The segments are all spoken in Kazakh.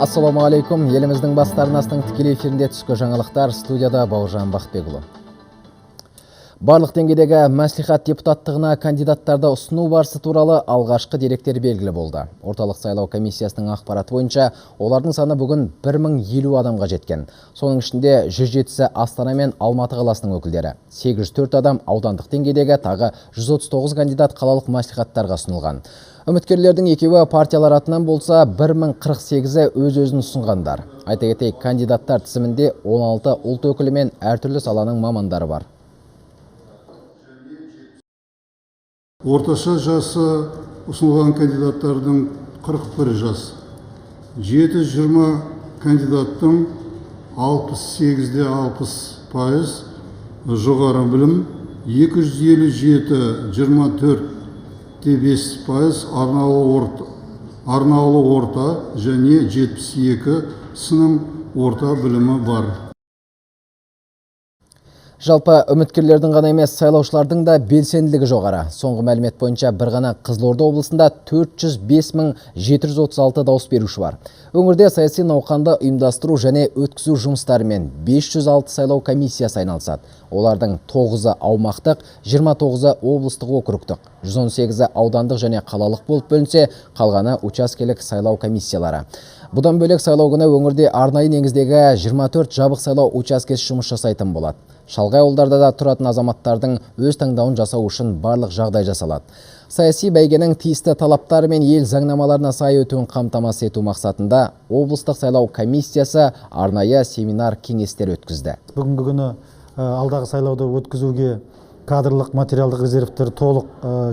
Ассаламу алейкум. Еліміздің бастарынастың тікелей эфирінде түскі жаңалықтар, студияда Бауыржан Бақытбекұлы. Барлық деңгейдегі мәслихат депутаттығына кандидаттарды ұсыну барысы туралы алғашқы деректер белгілі болды. Орталық сайлау комиссиясының ақпараты бойынша олардың саны бүгін 1050 адамға жеткен. Соның ішінде 107-сі Астана мен Алматы қаласының өкілдері. 804 адам аудандық деңгейдегі, тағы 139 кандидат қалалық мәслихаттарға ұсынылған. Үміткерлердің екеуі партиялар атынан болса, 1048-і өз-өзін ұсынғандар. Айта кетейік, кандидаттар тізімінде 16 ұлт өкілі мен әртүрлі саланың мамандары бар. Орташа жасы ұсынылған кандидаттардың 41 жас. 720 кандидаттың 68-де 60% жоғары білім, 257 24-де 5% арнаулы орта және 72 сынып орта білімі бар. Жалпы үміткерлердің ғана емес, сайлаушылардың да белсенділігі жоғары. Соңғы мәлімет бойынша бір ғана Қызылорда облысында 405.736 дауыс беруші бар. Өңірде саяси науқанды ұйымдастыру және өткізу жұмыстарымен 506 сайлау комиссиясы айналысады. Олардың 9-ы аумақтық, 29-ы облыстық округтық, 118-і аудандық және қалалық болып бөлінсе, қалғаны учаскелік сайлау комиссиялары. Бұдан бөлек сайлау күні өңірде арнайы негіздегі 24 жабық сайлау учаскесі жұмыс жасайтын болады. Шалғай ауылдарда да тұратын азаматтардың өз таңдауын жасау үшін барлық жағдай жасалады. Саяси бәйгенің тиісті талаптары мен ел заңнамаларына сай өтуін қамтамасыз ету мақсатында облыстық сайлау комиссиясы арнайы семинар кеңестер өткізді. Бүгінгі күні алдағы сайлауды өткізуге кадрлық материалдық резервтер толық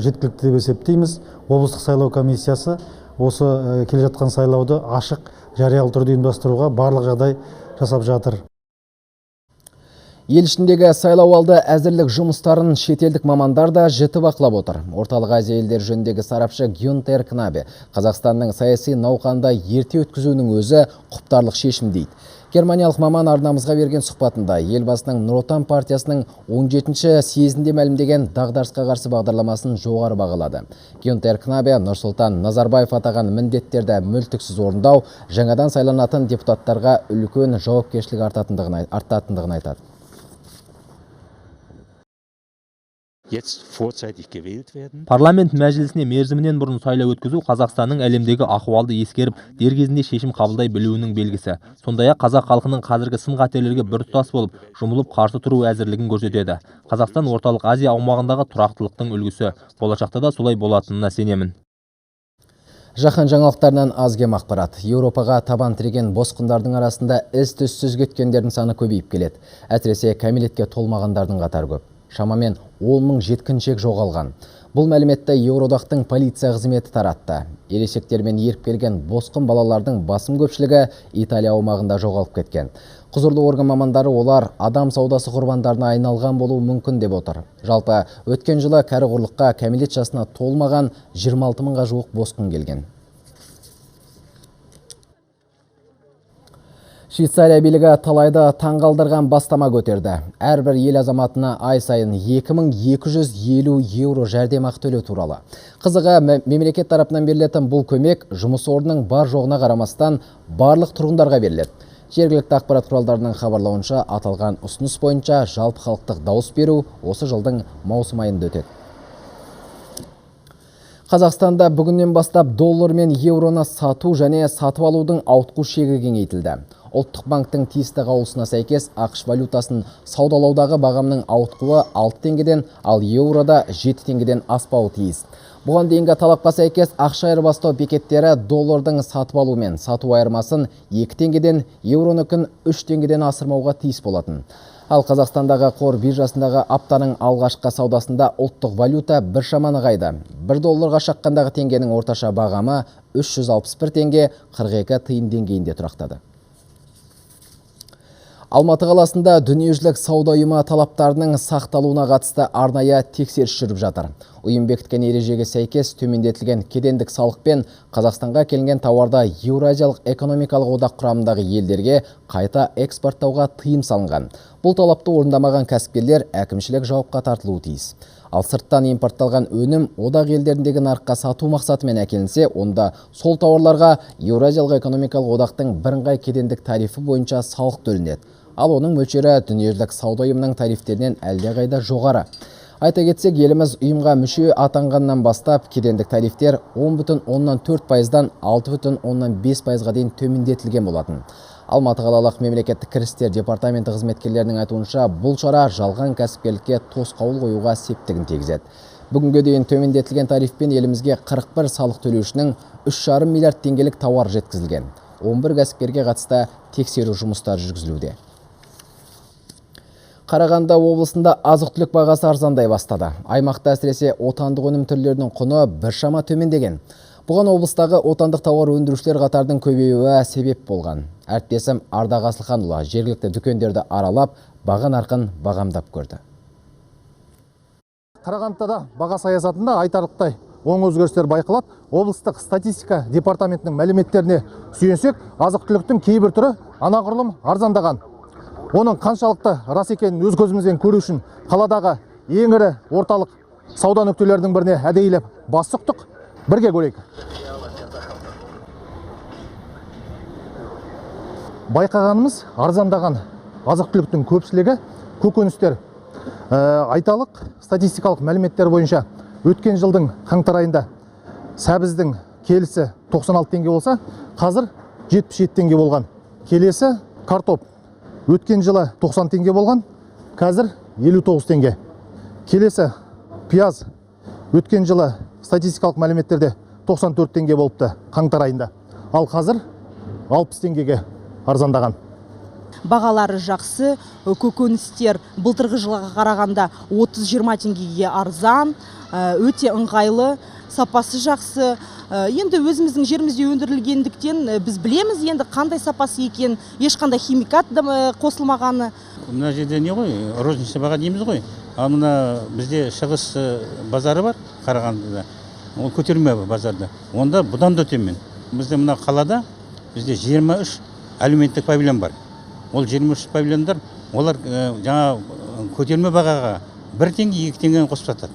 жеткілікті деп есептейміз. Облыстық сайлау комиссиясы осы келе жатқан сайлауды ашық, жариялы түрде ұйымдастыруға барлық жағдай жасап жатыр. Ел ішіндегі сайлау алды әзірлік жұмыстарын шетелдік мамандар да жіті бақылап отыр. Орталық Азия елдері жөніндегі сарапшы Гюнтер Кнабе Қазақстанның саяси науқанды ерте өткізуінің өзі құптарлық шешім дейді. Германиялық маман арнамызға берген сұхбатында елбасының Нұр Отан партиясының 17-ші съезінде мәлімдеген дағдарысқа қарсы бағдарламасын жоғары бағалады. Гюнтер Кнабе Нұрсұлтан Назарбаев атаған міндеттерді мүлтіксіз орындау, жаңадан сайланатын депутаттарға үлкен жауапкершілік артатындығын айтады. Парламент мәжілісіне мерзімінен бұрын сайлау өткізу Қазақстанның әлемдегі ахуалды ескеріп, дер кезінде шешім қабылдай білуінің белгісі. Сондай-ақ қазақ халқының қазіргі сын-қатерлерге біртұтас болып, жұмылып қарсы тұру әзірлігін көрсетеді. Қазақстан орталық Азия аумағындағы тұрақтылықтың үлгісі. Болашақта да солай болатынына сенемін. Жаһан жаңалықтарынан аз кем ақпарат. Еуропаға табан тіреген босқындардың арасында із-түзсіз кеткендердің саны көбейіп келеді. Әсіресе кәмелетке толмағандардың қатары көп. Шамамен 10 мың жеткіншек жоғалған. Бұл мәліметті Еуроодақтың полиция қызметі таратты. Ересектермен еріп келген босқын балалардың басым көпшілігі Италия аумағында жоғалып кеткен. Құзырлы орган мамандары олар адам саудасы құрбандарына айналған болуы мүмкін деп отыр. Жалпы өткен жылы кәрі құрлыққа кәмелет жасына толмаған 26 мыңға жуық босқын келген. Швейцария билігі талайды таңғалдырған бастама көтерді. Әрбір ел азаматына ай сайын 2250 еуро жәрдемақы төлеу туралы. Қызығы, мемлекет тарапынан берілетін бұл көмек жұмыс орнының бар жоғына қарамастан барлық тұрғындарға беріледі. Жергілікті ақпарат құралдарының хабарлауынша аталған ұсыныс бойынша жалпы халықтық дауыс беру осы жылдың маусым айында өтеді. Қазақстанда бүгіннен бастап доллар мен евроны сату және сатып алудың ауытқу шегі кеңейтілді. Ұлттық банктың тиісті қаулысына сәйкес ақш валютасын саудалаудағы бағамның ауытқуы 6 теңгеден, ал еврода 7 теңгеден аспауы тиіс. Бұған дейінгі талапқа сәйкес ақша айырбастау бекеттері доллардың сатып алу мен сату айырмасын 2 теңгеден, евроныкін 3 теңгеден асырмауға тиіс болатын. Ал Қазақстандағы қор биржасындағы аптаның алғашқы саудасында ұлттық валюта біршама нығайды. 1 долларға шаққандағы теңгенің орташа бағамы 361 теңге 42 тиын деңгейінде тұрақтады. Алматы қаласында дүниежүзілік сауда ұйымы талаптарының сақталуына қатысты арнайы тексеріс жүріп жатыр. Ұйым бекіткен ережеге сәйкес төмендетілген кедендік салықпен Қазақстанға келген тауарды Еуразиялық экономикалық одақ құрамындағы елдерге қайта экспорттауға тыйым салынған. Бұл талапты орындамаған кәсіпкерлер әкімшілік жауапқа тартылуы тиіс. Ал сырттан импортталған өнім одақ елдеріндегі нарыққа сату мақсатымен әкелінсе, онда сол тауарларға Еуразиялық экономикалық одақтың бірыңғай кедендік тарифі бойынша салық төленеді. Ал оның мөлшері дүниежүзілік сауда ұйымының тарифтерінен әлдеқайда жоғары. Айта кетсек, еліміз ұйымға мүше атанғаннан бастап кедендік тарифтер 10,4%-дан 6,5%-ға дейін төмендетілген болатын. Алматы қалалық мемлекеттік кірістер департаменті қызметкерлерінің айтуынша, бұл шара жалған кәсіпкерлікке тосқауыл қоюға септігін тигізеді. Бүгінге дейін төмендетілген тарифпен елімізге 41 салық төлеушінің 3,5 миллиард теңгелік тауар жеткізілген. 11 кәсіпкерге қатысты тексеру жұмыстары жүргізілуде. Қарағанды облысында азық-түлік бағасы арзандай бастады. Аймақта әсіресе отандық өнім түрлерінің құны біршама төмендеген. Бұған облыстағы отандық тауар өндірушілер қатардың көбеюі себеп болған. Әріптесім Ардақ Асылханұлы жергілікті дүкендерді аралап, баға нарқын бағамдап көрді. Қарағандыда баға саясатында айтарлықтай оң өзгерістер байқалады. Облыстық статистика департаментінің мәліметтеріне сүйенсек, азық-түліктің кейбір түрі анағұрлым арзандаған. Оның қаншалықты рас екенін өз көзімізбен көру үшін қаладағы ең ірі орталық сауда нүктелерінің біріне әдейілеп бас сұқтық. Бірге көрейік. Байқағанымыз арзандаған азық-түліктің көпшілігі көкөністер. Айталық статистикалық мәліметтер бойынша өткен жылдың қаңтар айында сәбіздің келісі 96 теңге болса, қазір 77 теңге болған. Келесі картоп өткен жылы 90 теңге болған, қазір 59 теңге. Келесі пияз өткен жылы статистикалық мәліметтерде 94 теңге болыпты қаңтар айында. Ал қазір 60 теңгеге арзандаған. Бағалары жақсы, көкөністер былтырғы жылға қарағанда 30-20 теңгеге арзан, өте ыңғайлы, сапасы жақсы. Енді өзіміздің жерімізде өндірілгендіктен біз білеміз енді қандай сапасы екен, ешқандай химикат қосылмағаны. Мына жерде не ғой, розничный баға дейміз ғой. Ал мына бізде шығыс базары бар Қарағандыда. Ол көтерме базарда. Онда бұдан да төмен. Бізде мына қалада бізде 23 әлеуметтік павильон бар. Ол 23 павильондар, олар жаңа көтерме бағаға 1 теңге, 2 теңгені қосып сатады.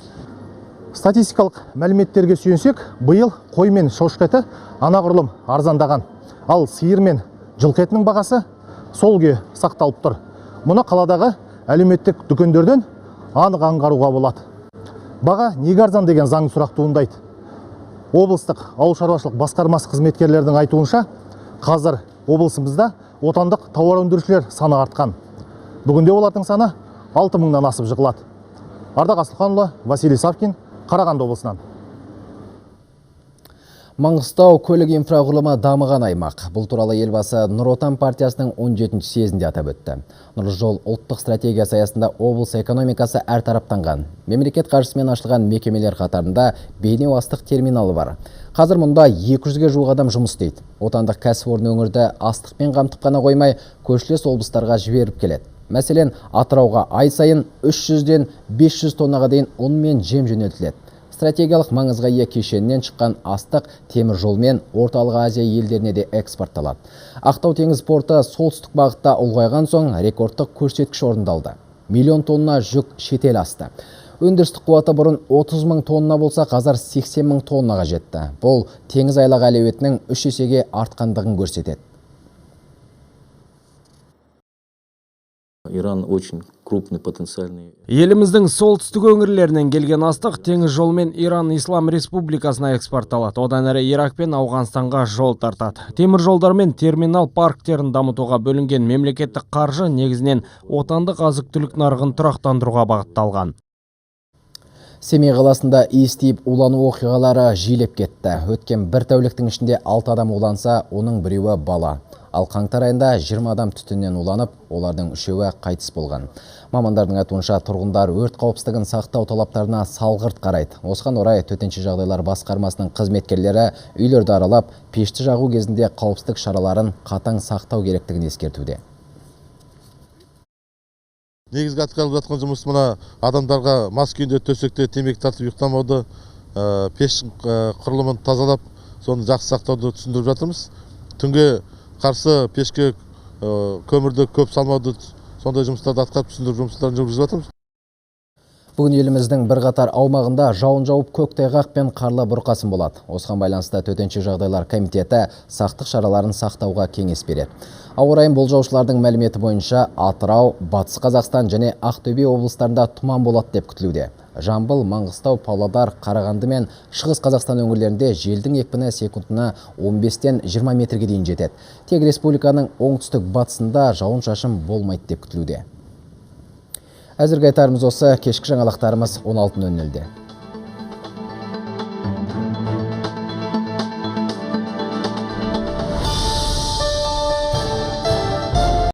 Статистикалық мәліметтерге сүйенсек, биыл қой мен шошқа еті анағұрлым арзандаған. Ал сиыр мен жылқы етінің бағасы сол күйі сақталып тұр. Мұны қаладағы әлеуметтік дүкендерден анық аңғаруға болады. Баға неге арзан деген заң сұрақ туындайды. Облыстық ауыл шаруашылық басқармасы қызметкерлердің айтуынша, қазір облысымызда отандық тауар өндірушілер саны артқан. Бүгінде олардың саны 6000-нан асып жығылады. Ардақ Асылханұлы, Василий Савкин, Қарағанды облысынан. Маңғыстау көлік инфрақұрылымы дамыған аймақ. Бұл туралы елбасы Нұр Отан партиясының 17-ші съезінде атап өтті. Нұрлы жол ұлттық стратегиясы аясында облыс экономикасы әртараптанған. Мемлекет қаржысымен ашылған мекемелер қатарында бейнеу астық терминалы бар. Қазір мұнда 200-ге жуық адам жұмыс істейді. Отандық кәсіпорын өңірді астықпен қамтып қана қоймай, көршілес облыстарға жіберіп келеді. Мәселен, Атырауға ай сайын 300-ден 500 тоннаға дейін ұн мен жем жөнелтіледі. Стратегиялық маңызға ие кешеннен шыққан астық темір жолмен Орталық Азия елдеріне де экспортталады. Ақтау теңіз порты солтүстік бағытта ұлғайған соң рекордтық көрсеткіш орындалды. 1 миллион тонна жүк шетел асты. Өндірістік қуаты бұрын 30 мың тонна болса, қазір 80 мың тоннаға жетті. Бұл теңіз айлақ әлеуетінің 3 есеге артқандығын көрсетеді. Иран очень крупный потенциальный. Еліміздің солтүстік өңірлерінен келген астық теңіз жолмен Иран Ислам Республикасына экспортталады. Одан әрі Ирак пен Ауғанстанға жол тартады. Темір жолдар мен терминал парктерін дамытуға бөлінген мемлекеттік қаржы негізінен отандық азық-түлік нарығын тұрақтандыруға бағытталған. Семей қаласында иіс тиіп улану оқиғалары жиілеп кетті. Өткен бір тәуліктің ішінде 6 адам уланса, оның біреуі бала. Ал қаңтар айында 20 адам түтіннен уланып, олардың 3-еуі қайтыс болған. Мамандардың айтуынша тұрғындар өрт қауіпсіздігін сақтау талаптарына салғырт қарайды. Осыған орай төтенше жағдайлар басқармасының қызметкерлері үйлерді аралап, пешті жағу кезінде қауіпсіздік шараларын қатаң сақтау керектігін ескертуде. Негізгі атқарылып жатқан жұмыс мына адамдарға мас күйінде төсекте темекі тартып ұйықтамауды, пеш құрылымын тазалап, соны жақсы сақтауды түсіндіріп жатырмыз. Түнге қарсы пешке көмірді көп салмауды, сондай жұмыстарды атқарып түсіндіріп жұмыстарын жүргізіп жатырмыз. Бүгін еліміздің бірқатар аумағында жауын жауып көктайғақ пен қарлы бұрқасын болады. Осыған байланысты төтенше жағдайлар комитеті сақтық шараларын сақтауға кеңес береді. Ауа райын болжаушылардың мәліметі бойынша Атырау, Батыс Қазақстан және Ақтөбе облыстарында тұман болады деп күтілуде. Жамбыл, Маңғыстау, Павлодар, Қарағанды мен Шығыс Қазақстан өңірлерінде желдің екпіні секундына 15-тен 20 метрге дейін жетеді. Тек республиканың оңтүстік батысында жауын-шашын болмайды деп күтілуде. Әзірге айтарымыз осы, кешкі жаңалықтарымыз 16:00-де.